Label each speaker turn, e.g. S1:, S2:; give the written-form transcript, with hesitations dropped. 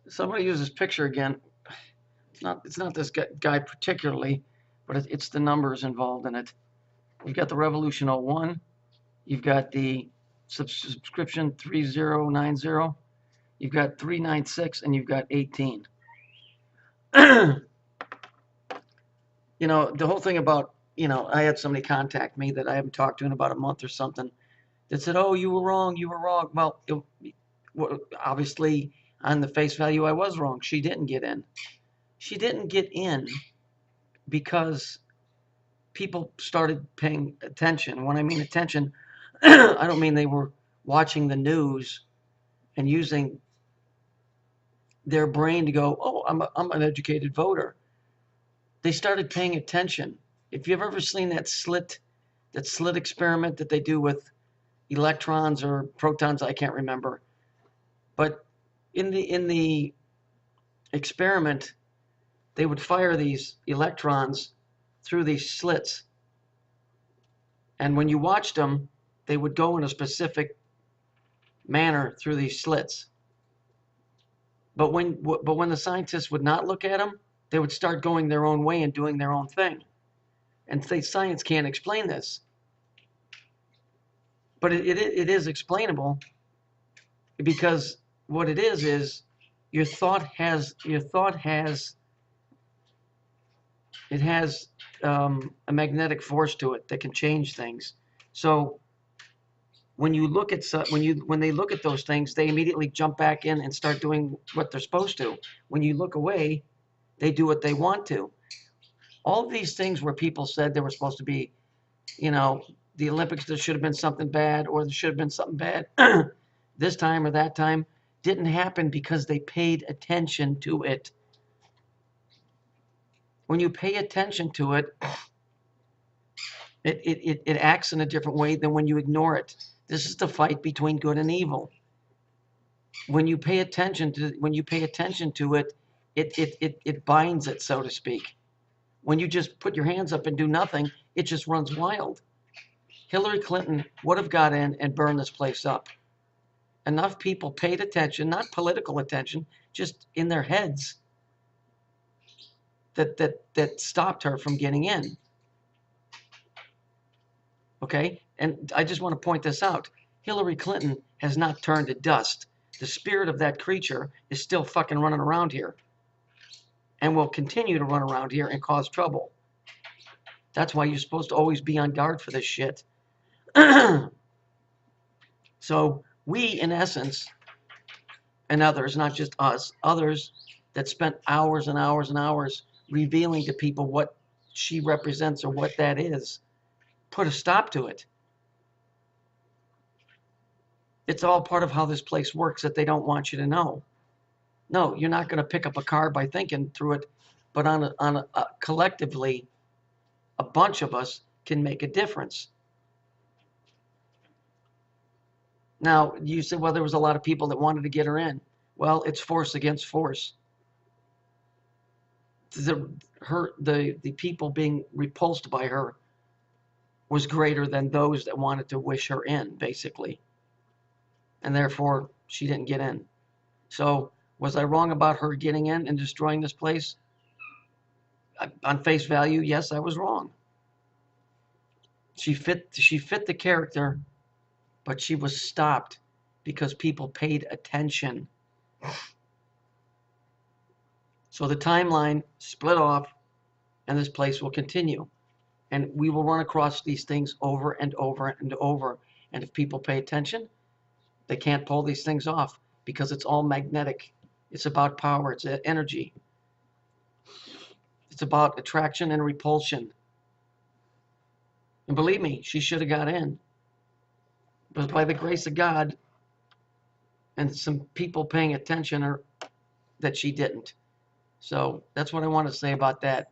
S1: Somebody use this picture again. It's not this guy particularly, but it's the numbers involved in it. You've got the Revolution 01. You've got the subscription 3090. You've got 396, and you've got 18. You know, the whole thing about, I had somebody contact me that I haven't talked to in about a month or something that said, "Oh, you were wrong. You were wrong." Well, obviously, on the face value, I was wrong. She didn't get in. She didn't get in because people started paying attention. When I mean attention, I don't mean they were watching the news and using their brain to go, "Oh, I'm an educated voter." They started paying attention. If you've ever seen that slit experiment that they do with electrons or protons, I can't remember. But in the experiment, they would fire these electrons through these slits. And when you watched them, they would go in a specific manner through these slits. But when the scientists would not look at them, they would start going their own way and doing their own thing. And say science can't explain this. But it is explainable, because what it is your thought has a magnetic force to it that can change things. So when you look at when they look at those things, they immediately jump back in and start doing what they're supposed to. When you look away, they do what they want to. All of these things where people said there were supposed to be, the Olympics, there should have been something bad, or there should have been something bad this time or that time, didn't happen because they paid attention to it. When you pay attention to it, it acts in a different way than when you ignore it. This is the fight between good and evil. When you pay attention to it, it binds it, so to speak. When you just put your hands up and do nothing, it just runs wild. Hillary Clinton would have got in and burned this place up. Enough people paid attention, not political attention, just in their heads, that stopped her from getting in. Okay? And I just want to point this out. Hillary Clinton has not turned to dust. The spirit of that creature is still fucking running around here, and will continue to run around here and cause trouble. That's why you're supposed to always be on guard for this shit. So we, in essence, and others, not just us, others that spent hours and hours and hours revealing to people what she represents or what that is, put a stop to it. It's all part of how this place works that they don't want you to know. No, you're not going to pick up a car by thinking through it, but collectively, a bunch of us can make a difference. Now, you said, well, there was a lot of people that wanted to get her in. Well, it's force against force. The people being repulsed by her was greater than those that wanted to wish her in, basically. And therefore, she didn't get in. So, was I wrong about her getting in and destroying this place? On face value, yes, I was wrong. She fit the character, but she was stopped because people paid attention. So the timeline split off, and this place will continue. And we will run across these things over and over and over. And if people pay attention, they can't pull these things off because it's all magnetic. It's about power. It's energy. It's about attraction and repulsion. And believe me, she should have got in. But by the grace of God and some people paying attention, that she didn't. So that's what I want to say about that.